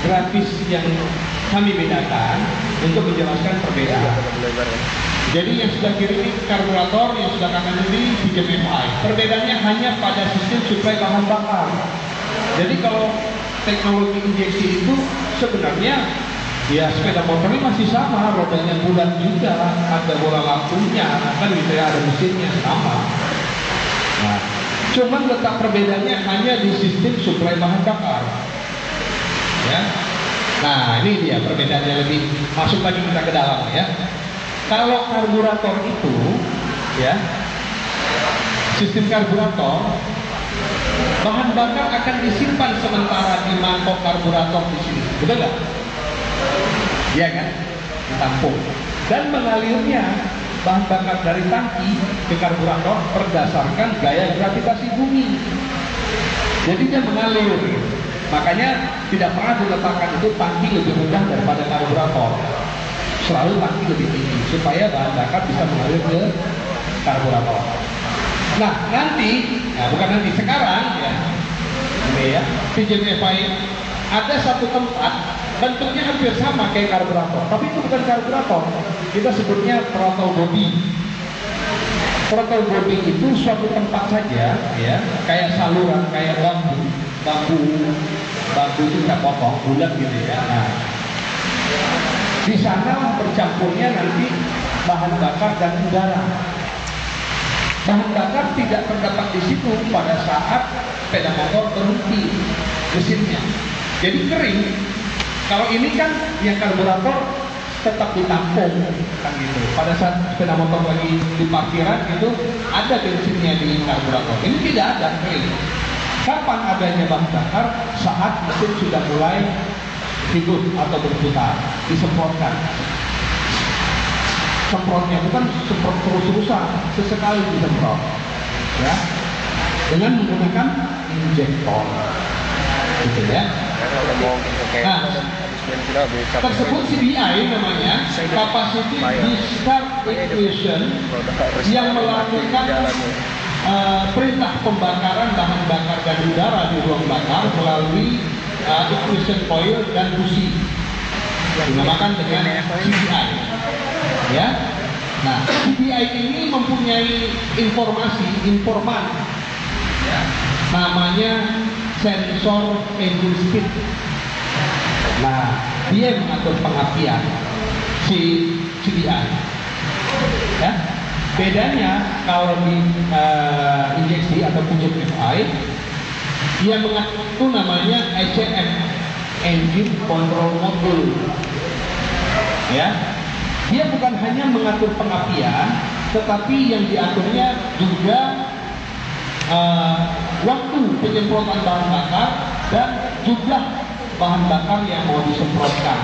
grafis yang kami bedakan untuk menjelaskan perbedaan. Jadi yang sebelah kiri ini karburator, yang sebelah kanan ini PJM-FI. Perbedaannya hanya pada sistem suplai bahan bakar. Jadi kalau teknologi injeksi itu sebenarnya ya sepeda motor ini masih sama, rodanya bulat juga, ada bola lampunya, kan gitu ya, ada mesinnya sama. Nah, cuman letak perbedaannya hanya di sistem suplai bahan bakar. Ya. Nah, ini dia perbedaannya, lebih masuk lagi kita ke dalam ya. Kalau karburator itu, ya, sistem karburator, bahan bakar akan disimpan sementara di mangkok karburator di sini, betul nggak? Iya kan? Ditampung. Dan mengalirnya bahan bakar dari tangki ke karburator berdasarkan gaya gravitasi bumi. Jadi dia mengalir. Makanya tidak pernah diletakkan itu tangki lebih rendah daripada karburator. Selalu tangki lebih tinggi supaya bahan bakar bisa mengalir ke karburator. Nah, sekarang ya, ini ya, PJM-FI ada satu tempat bentuknya hampir sama kayak karburator, tapi itu bukan karburator. Kita sebutnya throttle body. Throttle body itu suatu tempat saja, ya, kayak saluran, kayak bambu itu kita potong bulat gitu ya. Nah, di sana bercampurnya nanti bahan bakar dan udara. Bahan bakar tidak terdapat di situ pada saat sepeda motor berhenti mesinnya. Jadi kering. Kalau ini kan yang karburator tetap ditampung kan gitu. Pada saat sepeda motor lagi di parkiran itu ada bensinnya di karburator. Ini tidak ada, kering. Kapan adanya bahan bakar? Saat mesin sudah mulai hidup atau berputar, disemprotkan. Semprotnya bukan semprot terus-terusan, sesekali disemprot, ya, dengan menggunakan injektor, gitu ya. Nah, tersebut CDI namanya, Capacity Discharge Equation, yang melakukan perintah pembakaran bahan bakar dan udara di ruang bakar melalui equation coil dan busi, dinamakan dengan CDI. Ya, nah CDI ini mempunyai informan, ya, namanya sensor engine speed. Nah, dia mengatur pengapian si CDI. Ya, bedanya kalau di injeksi atau PJM-FI, dia mengatur namanya ECM, Engine Control Module. Ya, dia bukan hanya mengatur pengapian, tetapi yang diaturnya juga waktu penyemprotan bahan bakar dan jumlah bahan bakar yang mau disemprotkan.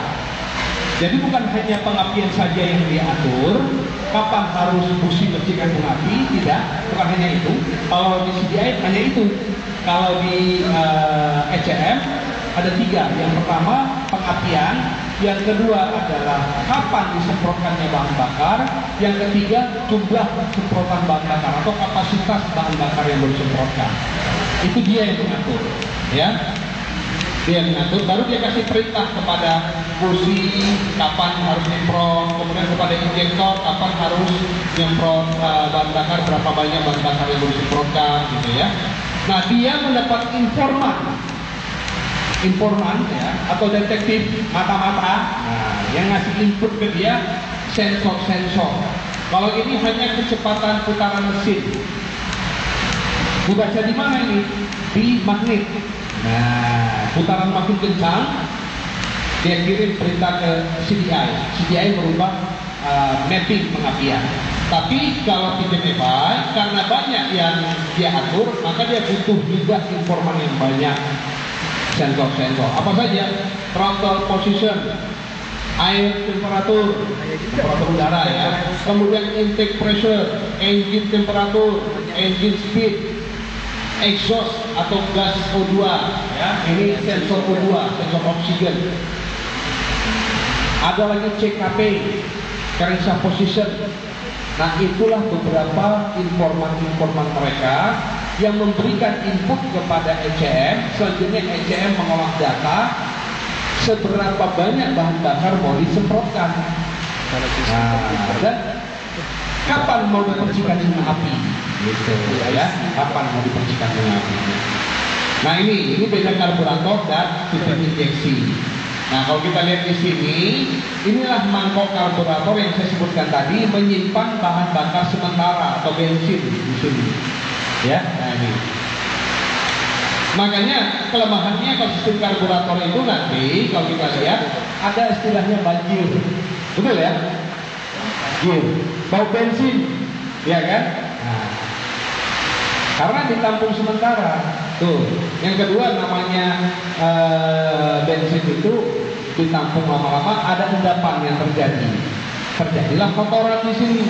Jadi bukan hanya pengapian saja yang diatur, kapan harus busi bersihkan pengapi, tidak, bukan hanya itu. Kalau di CDI hanya itu. Kalau di ECM ada 3. Yang pertama pengapian, yang kedua adalah kapan disemprotkannya bahan bakar, yang ketiga jumlah semprotan bahan bakar atau kapasitas bahan bakar yang disemprotkan. Itu dia yang mengatur, ya. Dia yang mengatur, baru dia kasih perintah kepada busi kapan harus nyemprot, kemudian kepada injektor kapan harus nyemprot bahan bakar, berapa banyak bahan bakar yang disemprotkan, gitu ya. Nah, dia mendapat informan ya, atau detektif mata-mata, nah, yang ngasih input ke dia sensor. Kalau ini hanya kecepatan putaran mesin, dibaca di mana ini? Di magnet. Nah, putaran makin kencang, dia kirim perintah ke CDI. CDI merubah mapping pengapian. Tapi kalau PJM-FI, karena banyak yang dia atur, maka dia butuh juga informan yang banyak. Sensor apa saja? Throttle position, air temperatur udara ya, kemudian intake pressure, engine temperatur, engine speed, exhaust atau gas O2 ya, ini sensor O2, sensor oksigen. Ada lagi CKP, carriage position. Nah, itulah beberapa informan mereka yang memberikan input kepada ECM. Selanjutnya ECM mengolah data, seberapa banyak bahan bakar mau disemprotkan. Nah, dan kapan mau dipercikan dengan api, gitu ya? Kapan mau dipercikan dengan api? Nah ini beda karburator dan sistem injeksi. Nah kalau kita lihat di sini, inilah mangkok karburator yang saya sebutkan tadi, menyimpan bahan bakar sementara atau bensin di sini. Ya, nah ini. Makanya kelemahannya kalau sistem karburator itu nanti kalau kita lihat ada istilahnya banjir, betul ya? Banjir, bau bensin, ya kan? Nah, karena ditampung sementara. Tuh, yang kedua namanya bensin itu ditampung lama-lama ada endapan yang terjadilah kotoran di sini.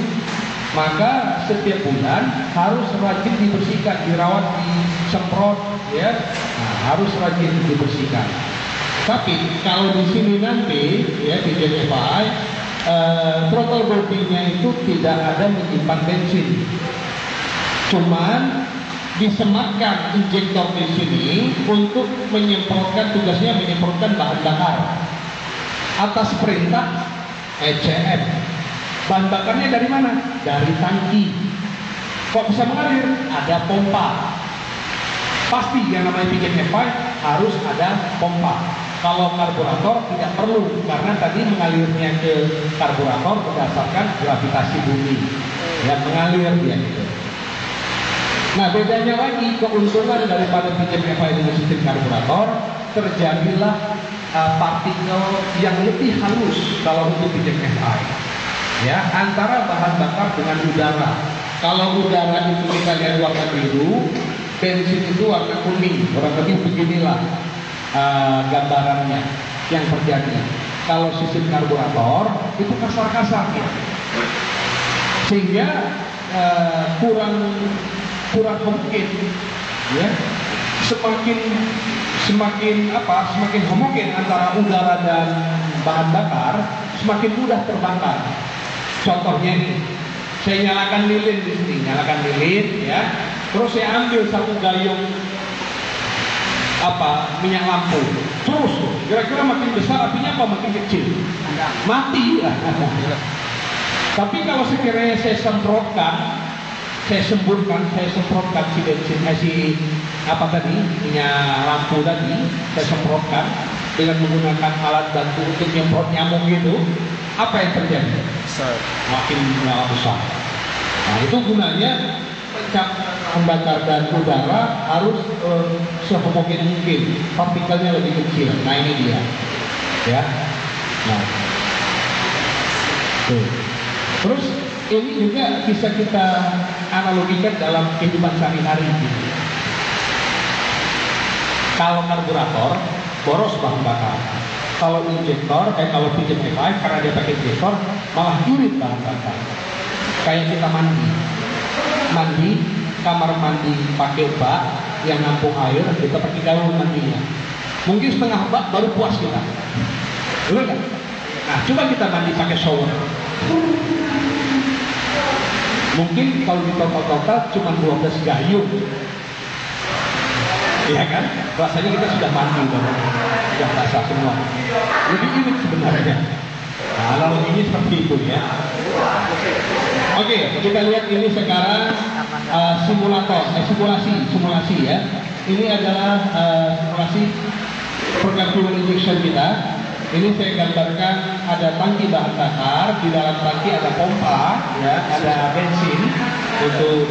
Maka setiap bulan harus rajin dibersihkan, dirawat, disemprot, ya. Nah, harus rajin dibersihkan. Tapi kalau di sini nanti, ya di JFI, throttle body-nya itu tidak ada menyimpan bensin, cuman disematkan injektor di sini untuk menyemprotkan, tugasnya menyemprotkan bahan bakar atas perintah ECM. Bahan bakarnya dari mana? Dari tangki. Kok bisa mengalir? Ada pompa. Pasti yang namanya PJFI harus ada pompa. Kalau karburator tidak perlu, karena tadi mengalirnya ke karburator berdasarkan gravitasi bumi. Ya, mengalir dia gitu. Nah, bedanya lagi keuntungan daripada PJFI dengan sistem karburator, terjadilah partikel yang lebih halus kalau untuk PJFI. Ya, antara bahan bakar dengan udara. Kalau udara itu kita lihat warna biru, bensin itu warna kuning. Kurang lebih beginilah gambarannya yang terjadi. Kalau sistem karburator itu kasar-kasar, ya. Sehingga kurang homogen, ya. Semakin homogen antara udara dan bahan bakar, semakin mudah terbakar. Contohnya ini, saya nyalakan lilin di sini, ya. Terus saya ambil satu gayung minyak lampu, terus kira-kira makin besar apinya apa makin kecil? Mati. Tapi kalau sekiranya saya semprotkan si bensin, minyak lampu tadi, saya semprotkan dengan menggunakan alat bantu untuk nyemprot nyamuk gitu, apa yang terjadi? Makin menyala besar. Nah, itu gunanya bahan bakar dan udara harus sehomogen mungkin, partikelnya lebih kecil. Nah ini dia, ya. Nah, tuh. Terus ini juga bisa kita analogikan dalam kehidupan sehari-hari. Kalau karburator boros bahan bakar. Kalau injektor, kalau PJFI karena dia pakai injektor malah irit bahan bakar. Kayak kita mandi, kamar mandi pakai bak yang nampung air, kita pakai galon mandinya. Mungkin setengah bak baru puas kita. Betul kan? Nah, coba kita mandi pakai shower. Mungkin kalau di total cuma 12 gayung. Iya kan? Rasanya kita sudah mandi, sudah basah semua. Lebih irit sebenarnya. Nah, analoginya seperti itu ya. Oke, kita lihat ini sekarang simulasi ya. Ini adalah simulasi program fuel injection kita. Ini saya gambarkan ada tangki bahan bakar, di dalam tangki ada pompa, ya, ada bensin untuk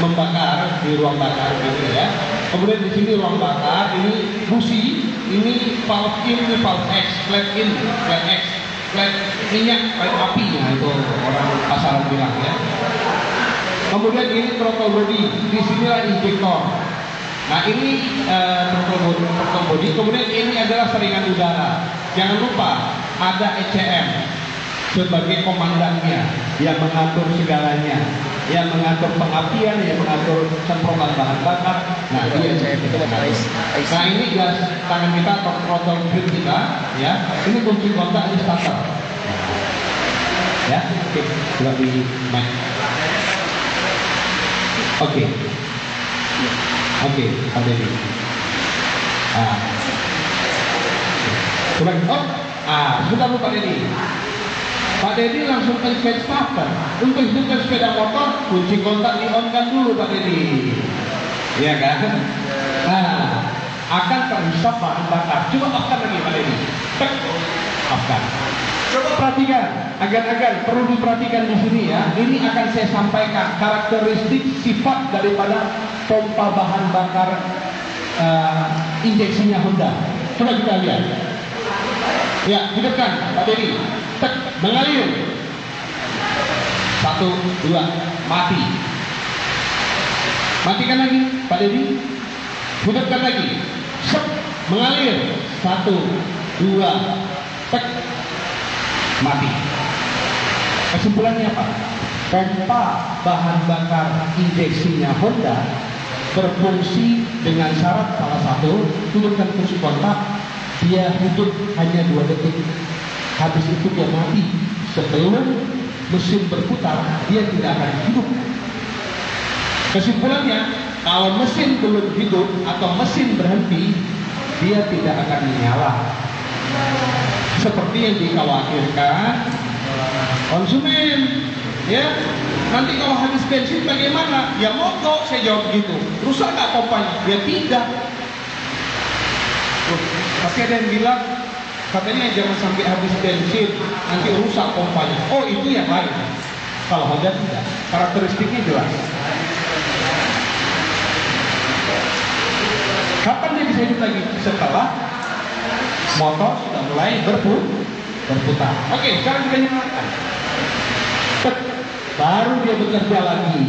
membakar di ruang bakar gitu ya. Kemudian di sini ruang bakar, ini busi, ini valve in, ini valve X, flat in, flat X, flat minyak, flat api, nah itu orang pasaran bilang ya. Kemudian ini throttle body, di sinilah injektor. Nah ini throttle body, kemudian ini adalah saringan udara. Jangan lupa ada ECM sebagai komandannya yang mengatur segalanya, yang mengatur pengapian, yang mengatur semprotan bahan bakar. Nah, dia itu. Nah ini gas tangan kita atau throttle grip kita, ya. Ini kunci kontak di starter. Ya, oke, coba di mic. Oke, ada ini. Nah, Coba, oh, sudah lupa Dedi. Pak Dedi langsung pencet starter. Untuk hidupkan sepeda motor, kunci kontak di-on-kan dulu Pak Dedi. Iya kan? Nah, akan terhisap bahan bakar. Coba off-kan lagi Pak Dedi. Off-kan. Coba perhatikan, agar-agar perlu diperhatikan di sini ya. Ini akan saya sampaikan karakteristik sifat daripada pompa bahan bakar injeksinya Honda. Coba kita lihat. Ya, hidupkan Pak Dedi. Tek, mengalir. 1, 2, mati. Matikan lagi Pak Dedi. Hidupkan lagi. Sep, mengalir. 1, 2, tek, mati. Kesimpulannya apa? Pompa bahan bakar injeksinya Honda berfungsi dengan syarat salah satu, hidupkan kunci kontak, dia hidup hanya 2 detik. Habis itu dia mati. Sebelum mesin berputar, dia tidak akan hidup. Kesimpulannya, kalau mesin belum hidup atau mesin berhenti, dia tidak akan menyala. Seperti yang dikhawatirkan konsumen, ya. Nanti kalau habis bensin bagaimana? Ya mogok, saya jawab begitu. Rusak nggak pompanya? Ya tidak. Tapi ada yang bilang, katanya jangan sampai habis bensin, nanti rusak pompanya. Oh, itu yang lain. Kalau Honda tidak, karakteristiknya jelas. Kapan dia bisa hidup lagi? Setelah motor sudah mulai berputar. Oke, sekarang kita nyalakan. Baru dia bekerja lagi.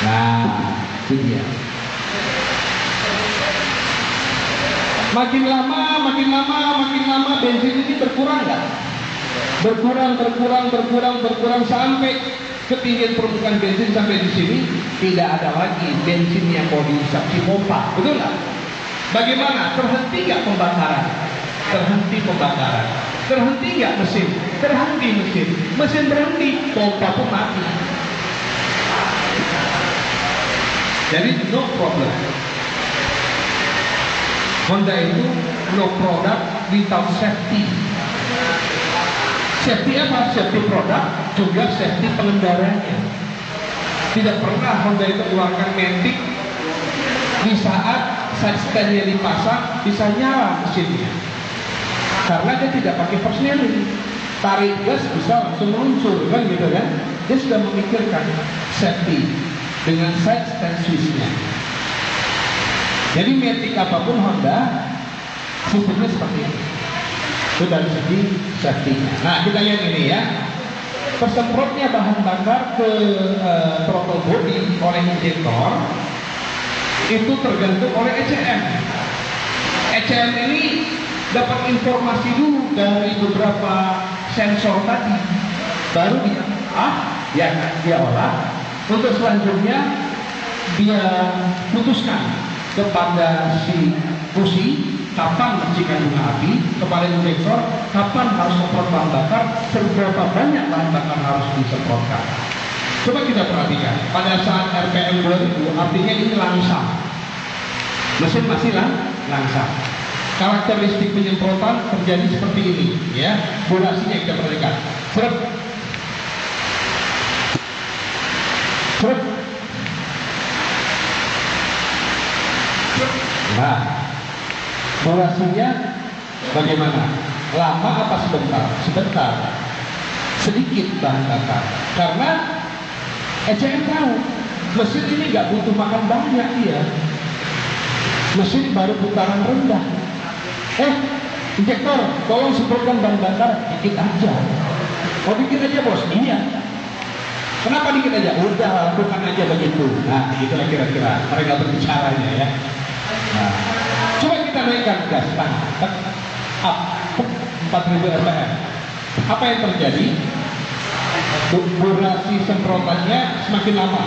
Nah, itu dia. Makin lama bensin ini berkurang nggak? Berkurang sampai ketinggian permukaan bensin sampai di sini tidak ada lagi bensin yang mau dihisap di pompa, betul nggak? Bagaimana? Terhenti nggak pembakaran? Terhenti pembakaran. Terhenti nggak mesin? Terhenti mesin. Mesin berhenti, pompa pun mati. Jadi no problem. Honda itu no product without safety. Safety apa? Safety produk juga safety pengendaranya. Tidak pernah Honda itu keluarkan matic di saat side stand-nya dipasang bisa nyala mesinnya, karena dia tidak pakai persneling. Tarik gas bisa langsung meluncur, kan gitu kan? Dia sudah memikirkan safety dengan side stand switch-nya. Jadi matic apapun Honda sistemnya seperti ini. Itu dari segi safety-nya. Nah, kita lihat ini ya. Tersemprotnya bahan bakar ke throttle body oleh injektor itu tergantung oleh ECM. ECM ini dapat informasi dulu dari beberapa sensor tadi, baru dia olah untuk selanjutnya dia putuskan kepada si busi kapan mengecikkan bunga api, kepada injektor kapan harus semprot bahan bakar, seberapa banyak bahan bakar harus disemprotkan. Coba kita perhatikan pada saat RPM 2000 artinya ini langsam, mesin masih langsam. Karakteristik penyemprotan terjadi seperti ini ya, durasinya kita perhatikan. Nah, durasinya bagaimana? Lama apa sebentar? Sebentar. Sedikit bahan bakar. Karena ECM tahu mesin ini nggak butuh makan banyak dia. Mesin baru putaran rendah. Injektor, tolong semprotkan bahan bakar dikit aja. Oh, dikit aja bos? Iya. Kenapa dikit aja? Udah, lakukan aja begitu. Nah, gitulah kira-kira mereka berbicaranya ya. Nah, coba kita naikkan gas up 4000 rpm. Apa yang terjadi? Durasi semprotannya semakin lama.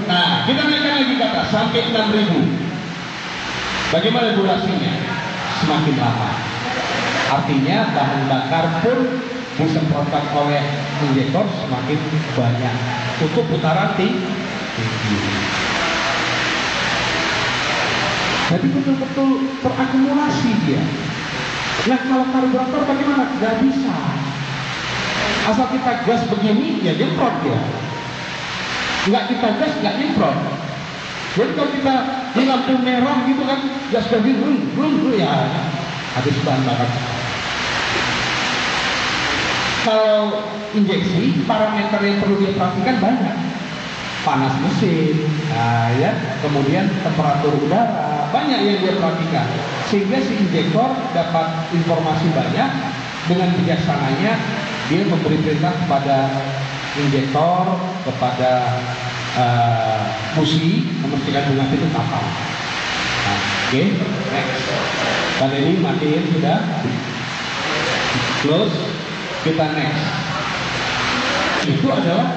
Nah, kita naikkan lagi ke atas sampai 6000. Bagaimana durasinya? Semakin lama. Artinya bahan bakar pun disemprotkan oleh injektor semakin banyak untuk putaran tinggi. Jadi betul-betul terakumulasi dia. Nah kalau karburator bagaimana? Gak bisa. Asal kita gas begini, ya nyemprot dia. Nggak kita gas, nggak nyemprot. Jadi kalau kita di lampu merah gitu kan, gas begini, ya habis bahan bakar. Kalau injeksi, parameter yang perlu dia perhatikan banyak. Panas mesin, nah, ya, kemudian temperatur udara, banyak yang dia perhatikan. Sehingga si injektor dapat informasi banyak, dengan bijaksananya dia memberi perintah kepada injektor, kepada busi, memastikan bunga itu kapal. Nah, oke, next. Pada ini matiin sudah, close. Kita next. Itu adalah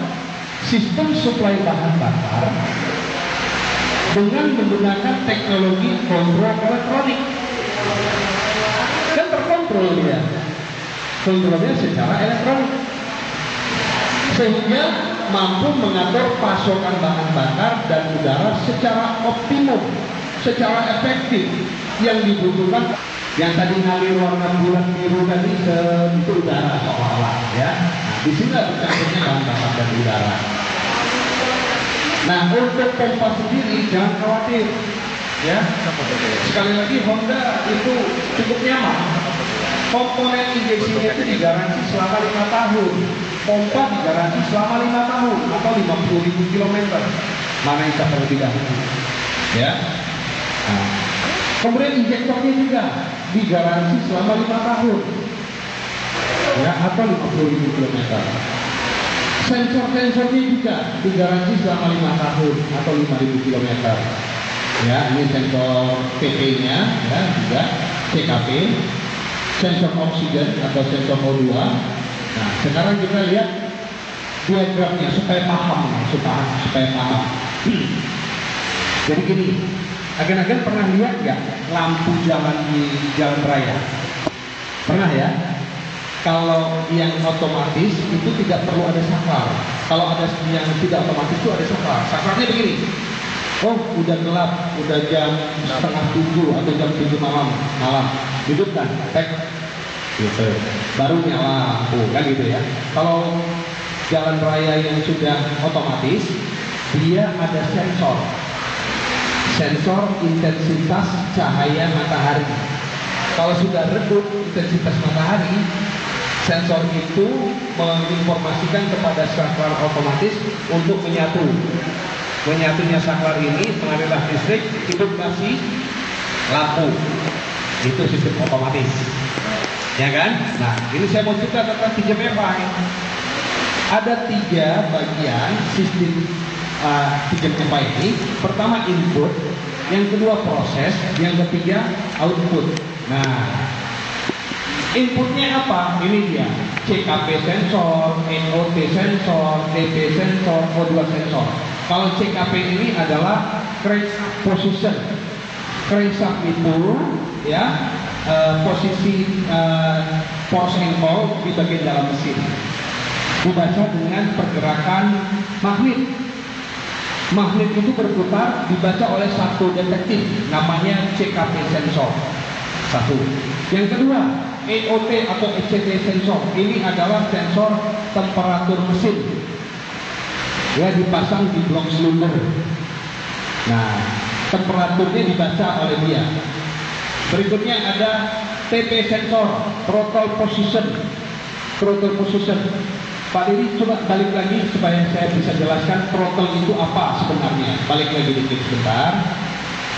sistem suplai bahan bakar dengan menggunakan teknologi kontrol elektronik. Kan terkontrol dia. Kontrolnya secara elektronik. Sehingga mampu mengatur pasokan bahan bakar dan udara secara optimum, secara efektif yang dibutuhkan. Yang tadi ngalir warna bulan biru tadi itu udara seolah-olah ya. Nah, di sini bercampurnya bahan bakar dan udara. Nah, untuk pompa sendiri jangan khawatir ya. Sekali lagi Honda itu cukup nyaman. Komponen injeksinya itu digaransi selama 5 tahun. Pompa digaransi selama 5 tahun atau 50.000 km. Mana yang terlebih dahulu ya. Nah, kemudian injektornya juga digaransi selama 5 tahun ya, atau 50.000 km. Sensor-sensornya juga digaransi selama 5 tahun atau 5.000 km ya. Ini sensor PP-nya ya, juga CKP, sensor oksigen atau sensor O2. Nah sekarang kita lihat diagramnya supaya paham. Jadi gini, agen-agen pernah lihat nggak lampu jalan di jalan raya? Pernah ya? Kalau yang otomatis itu tidak perlu ada saklar. Kalau ada yang tidak otomatis itu ada saklar. Saklarnya begini. Oh, udah gelap, udah jam 6:30 atau jam 7 malam. Hidupkan, tek, gitu. Baru nyala lampu, kan gitu ya. Kalau jalan raya yang sudah otomatis, dia ada sensor intensitas cahaya matahari. Kalau sudah redup intensitas matahari, sensor itu menginformasikan kepada saklar otomatis untuk menyatu. Menyatunya saklar ini mengalirlah listrik, hidup kasih lampu. Itu sistem otomatis, ya kan? Nah, ini saya mau cerita tentang 3MFI. Ada 3 bagian sistem 3MFI ini. Pertama input, yang kedua proses, yang ketiga output. Nah, inputnya apa? Ini dia, CKP sensor, NOT sensor, DP sensor, O2 sensor. Kalau CKP ini adalah crankshaft position. Crankshaft itu ya posisi force and pull di bagian dalam mesin. Dibaca dengan pergerakan magnet. Magnet itu berputar, dibaca oleh satu detektif, namanya CKP sensor. Satu. Yang kedua, EOT atau ECT sensor. Ini adalah sensor temperatur mesin. Ya, dipasang di blok silinder. Nah, temperaturnya dibaca oleh dia. Berikutnya ada TP sensor, throttle position. Throttle position. Pak Diri coba balik lagi supaya saya bisa jelaskan throttle itu apa sebenarnya. Balik lagi dikit sebentar.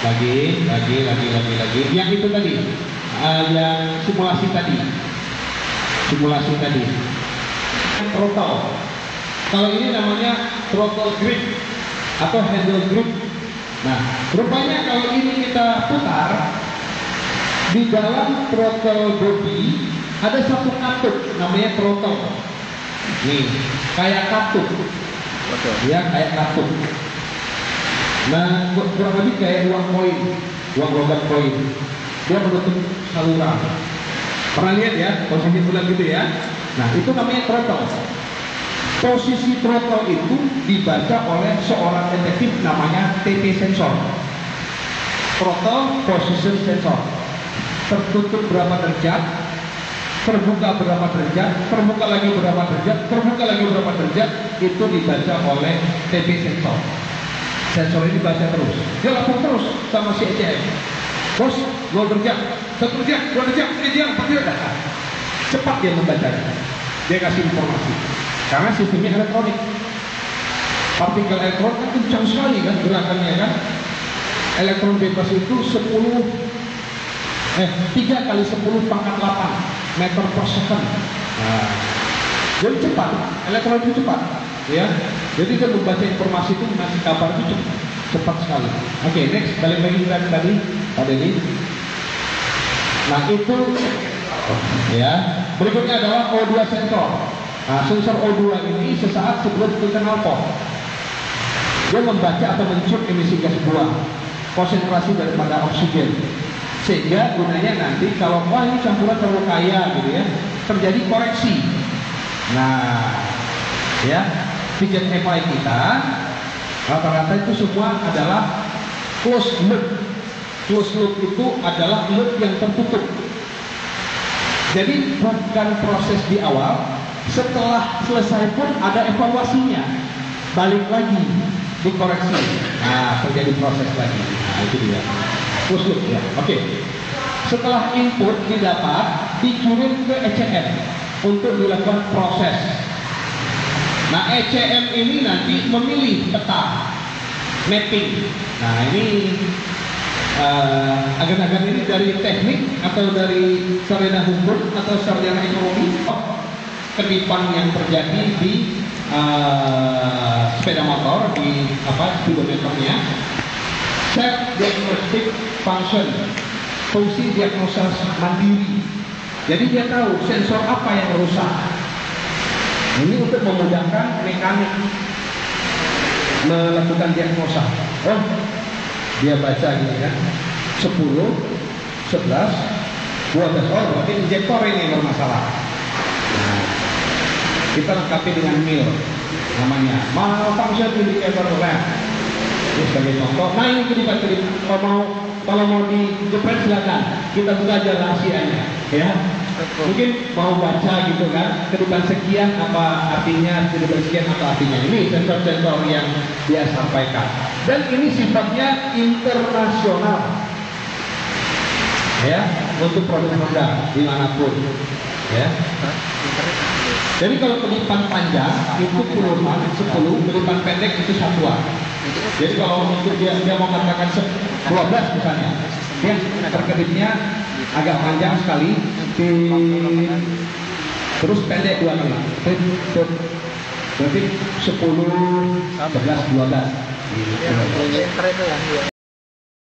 Lagi. Yang itu tadi, yang simulasi tadi. Throttle. Kalau ini namanya throttle grip atau handle grip. Nah, rupanya kalau ini kita putar, di dalam throttle body ada satu katup namanya throttle. Nih, kayak katup. Ya, kayak katup. Nah, kurang lebih kayak uang logam koin. Dia menutup saluran. Pernah lihat ya, posisi bulan gitu ya? Nah, itu namanya throttle. Posisi throttle itu dibaca oleh seorang detektif namanya TP sensor. Throttle position sensor. Tertutup berapa derajat, terbuka berapa derajat, terbuka lagi berapa derajat, terbuka lagi berapa derajat, itu dibaca oleh TP sensor. Sensor ini baca terus, dia lapor terus sama si ECM. Bos, 2 derajat, 1 derajat, 2 derajat, 3 derajat, 4 derajat. Cepat dia membacanya, dia kasih informasi. Karena sistemnya elektronik. Partikel elektron kan kencang sekali kan gerakannya kan. Elektron bebas itu 3 kali 10 pangkat 8 meter per second. Nah, jadi cepat, elektron itu cepat, ya. Jadi dia membaca informasi itu, ngasih kabar itu cepat sekali. Oke, next, balik lagi kita tadi, Pak Denny. Nah itu, ya. Berikutnya adalah O2 sensor. Nah, sensor O2 ini sesaat sebelum kita knalpot, dia membaca atau mencium emisi gas buang, konsentrasi daripada oksigen, sehingga gunanya nanti kalau wah ini campuran terlalu kaya gitu ya, terjadi koreksi. Nah, ya, pijet FI kita rata-rata itu semua adalah closed loop. Closed loop itu adalah loop yang tertutup. Jadi bukan proses di awal, setelah selesai pun ada evaluasinya, balik lagi dikoreksi. Nah, terjadi proses lagi. Nah, itu dia. Closed loop ya. Oke. Setelah input didapat, dikirim ke ECM untuk dilakukan proses. Nah, ECM ini nanti memilih peta mapping. Nah, ini agar-agar ini dari teknik atau dari sarjana hukum atau sarjana ekonomi, kedipan yang terjadi di sepeda motor di speedometernya. Self diagnostic function, fungsi diagnosa mandiri. Jadi dia tahu sensor apa yang rusak. Ini untuk memudahkan mekanik melakukan diagnosa. Oh, dia baca gini kan, 10, 11, 12. Oh, berarti injektor ini yang bermasalah. Nah, kita lengkapi dengan mil, namanya malfunction indicator lamp. Ini sebagai contoh. Nah, ini kedipan. Kalau mau dijepret silakan. Kita buka aja rahasianya, ya. Mungkin mau baca gitu kan, kedipan sekian apa artinya, kedipan sekian apa artinya. Ini sensor-sensor yang dia sampaikan. Dan ini sifatnya internasional, ya, untuk produk Honda dimanapun, ya. Jadi kalau kedipan panjang itu puluhan, 10, kedipan pendek itu satuan. Jadi kalau untuk dia mau mengatakan 12 misalnya, dia terkedipnya agak panjang sekali, terus pendek 2 kali. Berarti 10, 11, 12.